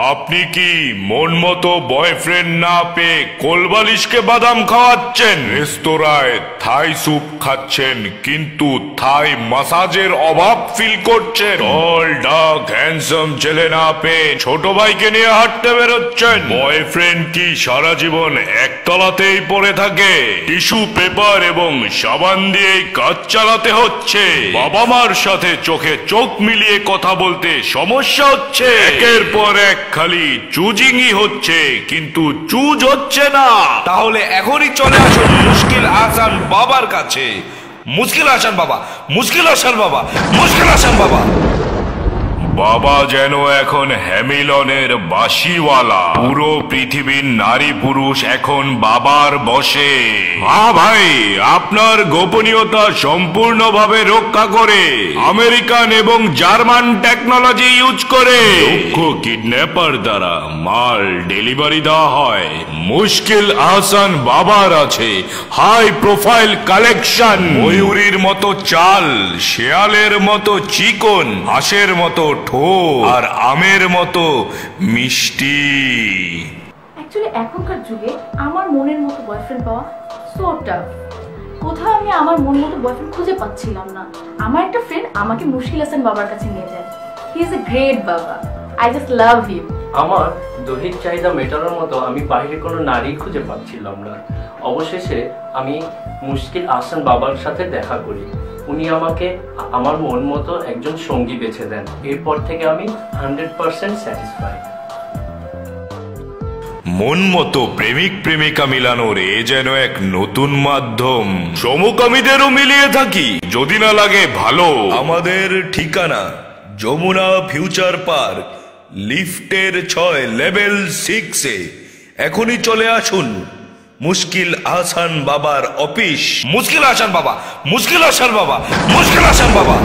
আপনি কি মন মতো বয়ফ্রেন্ড না পেয়ে কোলবালিশকে বাদাম খাওয়াচ্ছেন? রেস্তোরাঁয় থাই স্যুপ খাচ্ছেন কিন্তু থাই মাসাজের অভাব ফিল করছেন? টল ডাক হ্যান্ডসাম ছেলে না পেয়ে ছোট ভাইকে নিয়ে হাঁটতে বেরোচ্ছেন? বয়ফ্রেন্ড কি সারা জীবন একতলাতেই পড়ে থাকে? টিস্যু পেপার এবং সাবান দিয়েই কাজ চালাতে হচ্ছে? বাবা মার সাথে চোখে চোখ মিলিয়ে কথা বলতে সমস্যা হচ্ছে? একের পর এক খালি চুজিংই হচ্ছে কিন্তু চুজ হচ্ছে না। তাহলে এখনই চলে আসুন মুশকিল আসান বাবার কাছে। মুশকিল আসান বাবা, মুশকিল আসান বাবা, মুশকিল আসান বাবা। বাবা যেন এখন হ্যামিলনের বাঁশিওয়ালা। পুরো পৃথিবীর নারী পুরুষ এখন বাবার বশে। হ্যাঁ ভাই, আপনার গোপনীয়তা সম্পূর্ণভাবে রক্ষা করে আমেরিকান এবং জার্মান টেকনোলজি ইউজ করে দক্ষ কিডন্যাপার দ্বারা মাল ডেলিভারি দেওয়া হয়। মুশকিল আহসান বাবার আছে হাই প্রোফাইল কালেকশন। ময়ূরীর মতো চাল, শেয়ালের মতো চিকন, হাঁসের মতো আর আমের মতো মিষ্টি। অ্যাকচুয়ালি এখনকার যুগে আমার মনের মতো বয়ফ্রেন্ড পাওয়া সো টাফ। কোথাও আমি আমার মন মতো বয়ফ্রেন্ড খুঁজে পাচ্ছিলাম না। আমার একটা ফ্রেন্ড আমাকে মুশকিল হাসান বাবার কাছে নিয়ে যায়। হি ইজ এ গ্রেট বাবা, আই জাস্ট লাভ হিম। আমার দৈহিক চাহিদা মেটানোর মতো আমি বাইরে কোনো নারী খুঁজে পাচ্ছিলাম না। অবশেষে আমি মুশকিল আহসান বাবার সাথে দেখা করি। উনি আমাকে আমার মন মতো একজন সঙ্গী বেছে দেন। এরপর থেকে আমি 100% স্যাটিসফাই। মন মতো প্রেমিক প্রেমিকা মিলানোর এ যেন এক নতুন মাধ্যম। সমকামীদেরও মিলিয়ে থাকি যদি না লাগে ভালো। আমাদের ঠিকানা যমুনা ফিউচার পার্ক, লিফটের 6 লেভেল 6-এ। এখনই চলে আসুন মুশকিল আহসান বাবার অফিস। মুশকিল আসান বাবা, মুশকিল আসান বাবা, মুশকিল আসান বাবা।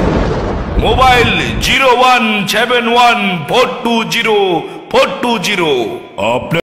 মোবাইল 0171420420।